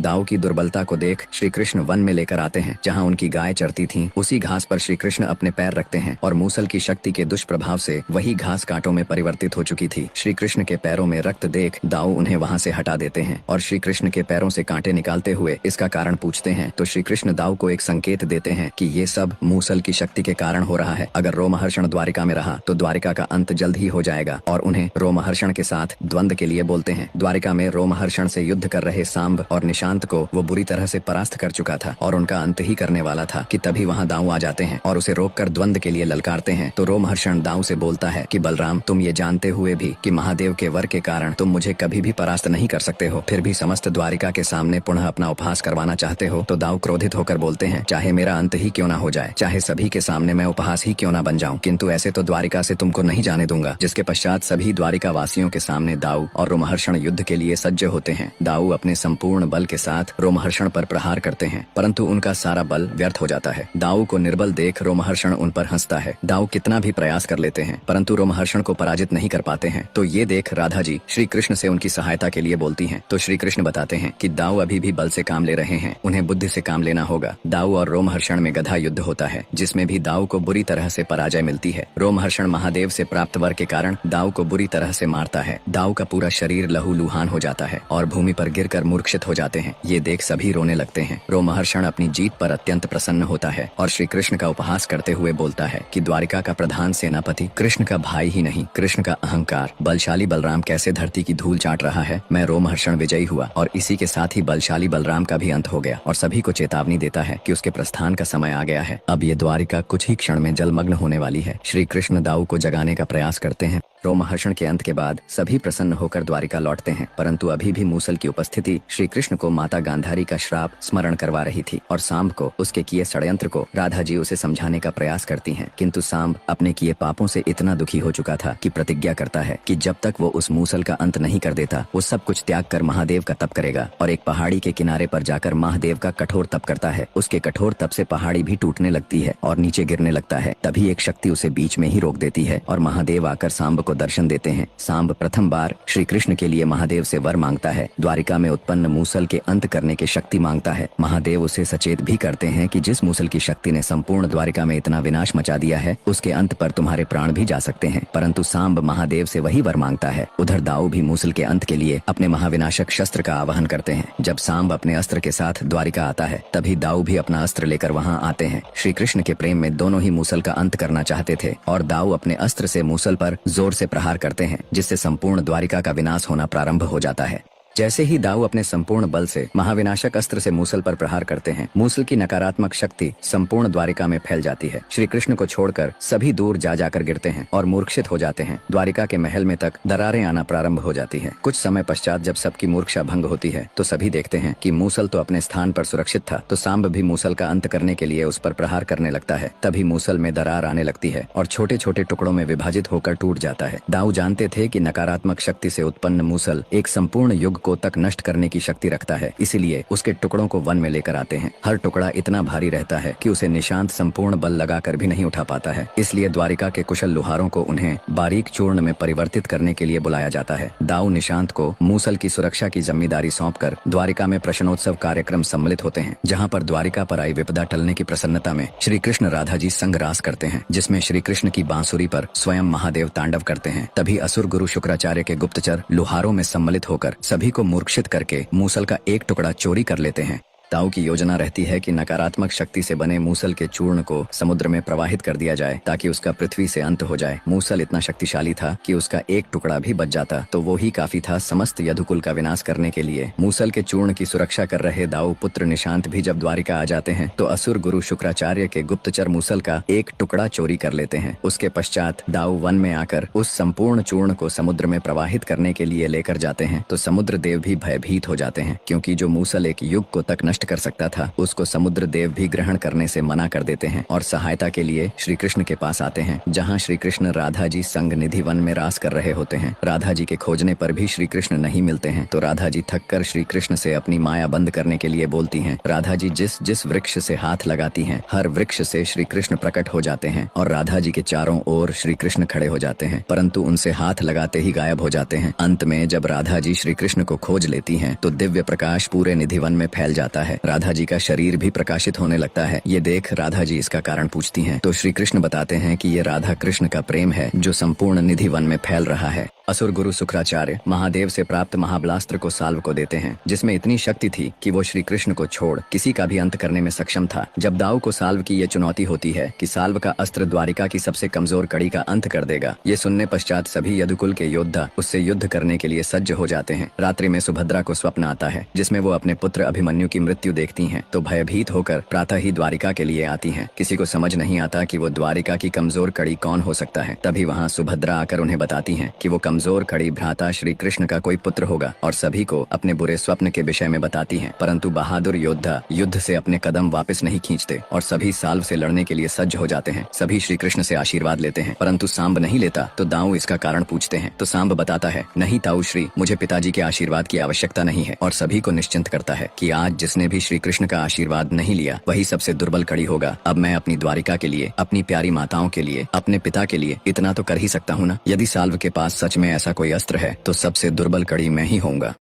दाऊ की दुर्बलता को देख श्री कृष्ण वन में लेकर आते हैं जहाँ उनकी गाय चरती थीं। उसी घास पर श्री कृष्ण अपने पैर रखते हैं और मूसल की शक्ति के दुष्प्रभाव से वही घास कांटों में परिवर्तित हो चुकी थी। श्री कृष्ण के पैरों में रक्त देख दाऊ उन्हें वहाँ से हटा देते हैं और श्री कृष्ण के पैरों से कांटे निकालते हुए इसका कारण पूछते हैं तो श्री कृष्ण दाऊ को एक संकेत देते हैं कि ये सब मूसल की शक्ति के कारण हो रहा है। अगर रोमहर्षण द्वारिका में रहा तो द्वारिका का अंत जल्द ही हो जाएगा और उन्हें रोमहर्षण के साथ द्वंद के लिए बोलते हैं। द्वारिका में रोमहर्षण से युद्ध कर रहे सांब और निशांत को वो बुरी तरह से परास्त कर चुका था और उनका अंत ही करने वाला था कि तभी वहाँ दाऊ आ जाते हैं और उसे रोककर द्वंद के लिए ललकारते हैं। तो रोमहर्षण दाऊ से बोलता है कि बलराम, तुम ये जानते हुए भी कि महादेव के वर के कारण तुम मुझे कभी भी परास्त नहीं कर सकते हो, फिर भी समस्त द्वारिका के सामने पुनः अपना उपहास करवाना चाहते हो। तो दाऊ क्रोधित होकर बोलते हैं, चाहे मेरा अंत ही क्यों ना हो जाए, चाहे सभी के सामने मैं उपहास ही क्यों ना बन जाऊं, किंतु ऐसे तो द्वारिका से तुमको नहीं जाने दूंगा। जिसके पश्चात सभी द्वारिका वासियों के सामने दाऊ और रोमहर्षण युद्ध के लिए सज्ज होते हैं। दाऊ अपने संपूर्ण बल के साथ रोमहर्षण पर प्रहार करते हैं परंतु उनका सारा बल व्यर्थ हो जाता है। दाऊ को निर्बल देख रोमहर्षण उन पर हंसता है। दाऊ कितना भी प्रयास कर लेते हैं परंतु रोमहर्षण को पराजित नहीं कर पाते हैं। तो ये देख राधा जी श्री कृष्ण से उनकी सहायता के लिए बोलती हैं। तो श्री कृष्ण बताते हैं कि दाऊ अभी भी बल से काम ले रहे हैं, उन्हें बुद्धि से काम लेना होगा। दाऊ और रोमहर्षण में गधा युद्ध होता है जिसमें भी दाऊ को बुरी तरह से पराजय मिलती है। रोमहर्षण महादेव से प्राप्त वर के कारण दाऊ को बुरी तरह से मारता है। दाऊ का पूरा शरीर लहूलुहान हो जाता है और भूमि पर गिरकर मूर्छित हो जाते हैं। ये देख सभी रोने लगते हैं। रोमहर्षण अपनी जीत पर अत्यंत प्रसन्न होता है और श्री कृष्ण का उपहास करते हुए बोलता है कि द्वारिका का प्रधान सेनापति कृष्ण का भाई ही नहीं, कृष्ण का अहंकार बलशाली बलराम कैसे धरती की धूल चाट रहा है। मैं रोमहर्षण विजयी हुआ और इसी के साथ ही बलशाली बलराम का भी अंत हो गया और सभी को चेतावनी देता है कि उसके प्रस्थान का समय आ गया है। अब ये द्वारिका कुछ ही क्षण में जलमग्न होने वाली है। श्री कृष्ण दाऊ को जगाने का प्रयास करते हैं। रोमहर्षण के अंत के बाद सभी प्रसन्न होकर द्वारिका लौटते हैं परंतु अभी भी मूसल की उपस्थिति श्री कृष्ण को माता गांधारी का श्राप स्मरण करवा रही थी और सांब को उसके किए षड्यंत्र को राधा जी उसे समझाने का प्रयास करती हैं। किंतु सांब अपने किए पापों से इतना दुखी हो चुका था कि प्रतिज्ञा करता है कि जब तक वो उस मूसल का अंत नहीं कर देता वो सब कुछ त्याग कर महादेव का तप करेगा और एक पहाड़ी के किनारे पर जाकर महादेव का कठोर तप करता है। उसके कठोर तप से पहाड़ी भी टूटने लगती है और नीचे गिरने लगता है। तभी एक शक्ति उसे बीच में ही रोक देती है और महादेव आकर सांब को दर्शन देते हैं। सांब प्रथम बार श्री कृष्ण के लिए महादेव से वर मांगता है। द्वारिका में उत्पन्न मूसल के अंत करने की शक्ति मांगता है। महादेव उसे सचेत भी करते हैं कि जिस मूसल की शक्ति ने संपूर्ण द्वारिका में इतना विनाश मचा दिया है उसके अंत पर तुम्हारे प्राण भी जा सकते हैं। परंतु सांब महादेव से वही वर मांगता है। उधर दाऊ भी मूसल के अंत के लिए अपने महाविनाशक शस्त्र का आवाहन करते हैं। जब सांब अपने अस्त्र के साथ द्वारिका आता है तभी दाऊ भी अपना अस्त्र लेकर वहाँ आते हैं। श्री कृष्ण के प्रेम में दोनों ही मूसल का अंत करना चाहते थे और दाऊ अपने अस्त्र से मूसल पर जोर से प्रहार करते हैं जिससे संपूर्ण द्वारिका का विनाश होना प्रारंभ हो जाता है। जैसे ही दाऊ अपने संपूर्ण बल से महाविनाशक अस्त्र से मूसल पर प्रहार करते हैं मूसल की नकारात्मक शक्ति संपूर्ण द्वारिका में फैल जाती है। श्री कृष्ण को छोड़कर सभी दूर जा जाकर गिरते हैं और मूर्छित हो जाते हैं। द्वारिका के महल में तक दरारें आना प्रारंभ हो जाती है। कुछ समय पश्चात जब सबकी मूर्छा भंग होती है तो सभी देखते हैं कि मूसल तो अपने स्थान पर सुरक्षित था। तो सांब भी मूसल का अंत करने के लिए उस पर प्रहार करने लगता है। तभी मूसल में दरार आने लगती है और छोटे छोटे टुकड़ों में विभाजित होकर टूट जाता है। दाऊ जानते थे कि नकारात्मक शक्ति से उत्पन्न मूसल एक संपूर्ण युग को तक नष्ट करने की शक्ति रखता है, इसीलिए उसके टुकड़ों को वन में लेकर आते हैं। हर टुकड़ा इतना भारी रहता है कि उसे निशांत संपूर्ण बल लगाकर भी नहीं उठा पाता है। इसलिए द्वारिका के कुशल लुहारों को उन्हें बारीक चूर्ण में परिवर्तित करने के लिए बुलाया जाता है। दाऊ निशांत को मूसल की सुरक्षा की जिम्मेदारी सौंपकर द्वारिका में प्रश्नोत्सव कार्यक्रम सम्मिलित होते हैं जहाँ पर द्वारिका पर आई विपदा टलने की प्रसन्नता में श्री कृष्ण राधा जी संग रास करते हैं जिसमें श्री कृष्ण की बांसुरी पर स्वयं महादेव तांडव करते हैं। तभी असुर गुरु शुक्राचार्य के गुप्तचर लुहारों में सम्मिलित होकर सभी को मूर्छित करके मूसल का एक टुकड़ा चोरी कर लेते हैं। दाऊ की योजना रहती है कि नकारात्मक शक्ति से बने मूसल के चूर्ण को समुद्र में प्रवाहित कर दिया जाए ताकि उसका पृथ्वी से अंत हो जाए। मूसल इतना शक्तिशाली था कि उसका एक टुकड़ा भी बच जाता तो वो ही काफी था समस्त यदुकुल का विनाश करने के लिए। मूसल के चूर्ण की सुरक्षा कर रहे दाऊ पुत्र निशांत भी जब द्वारिका आ जाते हैं तो असुर गुरु शुक्राचार्य के गुप्तचर मूसल का एक टुकड़ा चोरी कर लेते हैं। उसके पश्चात दाऊ वन में आकर उस संपूर्ण चूर्ण को समुद्र में प्रवाहित करने के लिए लेकर जाते हैं तो समुद्र देव भी भयभीत हो जाते हैं क्योंकि जो मूसल एक युग को तक नष्ट नष्ट कर सकता था उसको समुद्र देव भी ग्रहण करने से मना कर देते हैं और सहायता के लिए श्री कृष्ण के पास आते हैं, जहाँ श्री कृष्ण राधा जी संग निधि वन में रास कर रहे होते हैं। राधा जी के खोजने पर भी श्री कृष्ण नहीं मिलते हैं तो राधा जी थक कर श्री कृष्ण से अपनी माया बंद करने के लिए बोलती हैं। राधा जी जिस जिस वृक्ष से हाथ लगाती हैं हर वृक्ष से श्री कृष्ण प्रकट हो जाते हैं और राधा जी के चारों ओर श्री कृष्ण खड़े हो जाते हैं, परंतु उनसे हाथ लगाते ही गायब हो जाते हैं। अंत में जब राधा जी श्री कृष्ण को खोज लेती हैं तो दिव्य प्रकाश पूरे निधि वन में फैल जाता है। राधा जी का शरीर भी प्रकाशित होने लगता है। ये देख राधा जी इसका कारण पूछती हैं तो श्री कृष्ण बताते हैं कि ये राधा कृष्ण का प्रेम है जो संपूर्ण निधि वन में फैल रहा है। असुर गुरु शुक्राचार्य महादेव से प्राप्त महाब्लास्त्र को साल्व को देते हैं, जिसमें इतनी शक्ति थी कि वो श्री कृष्ण को छोड़ किसी का भी अंत करने में सक्षम था। जब दाऊ को साल्व की ये चुनौती होती है कि साल्व का अस्त्र द्वारिका की सबसे कमजोर कड़ी का अंत कर देगा। ये सुनने पश्चात सभी यदुकुल के योद्धा उससे युद्ध करने के लिए सज्ज हो जाते हैं। रात्रि में सुभद्रा को स्वप्न आता है जिसमें वो अपने पुत्र अभिमन्यु की मृत्यु देखती हैं तो भयभीत होकर प्रातः ही द्वारिका के लिए आती हैं। किसी को समझ नहीं आता कि वो द्वारिका की कमजोर कड़ी कौन हो सकता है। तभी वहाँ सुभद्रा आकर उन्हें बताती हैं कि वो कमजोर कड़ी भ्राता श्री कृष्ण का कोई पुत्र होगा और सभी को अपने बुरे स्वप्न के विषय में बताती हैं। परंतु बहादुर योद्धा युद्ध से अपने कदम वापस नहीं खींचते और सभी साल्व से लड़ने के लिए सज्ज हो जाते हैं। सभी श्री कृष्ण से आशीर्वाद लेते हैं परंतु सांब नहीं लेता तो दाऊ इसका कारण पूछते हैं तो सांब बताता है, नहीं ताऊ श्री, मुझे पिताजी के आशीर्वाद की आवश्यकता नहीं है, और सभी को निश्चिंत करता है कि आज जिसने भी श्री कृष्ण का आशीर्वाद नहीं लिया वही सबसे दुर्बल कड़ी होगा। अब मैं अपनी द्वारिका के लिए, अपनी प्यारी माताओं के लिए, अपने पिता के लिए इतना तो कर ही सकता हूँ ना। यदि साल्व के पास सच में ऐसा कोई अस्त्र है तो सबसे दुर्बल कड़ी मैं ही होऊंगा।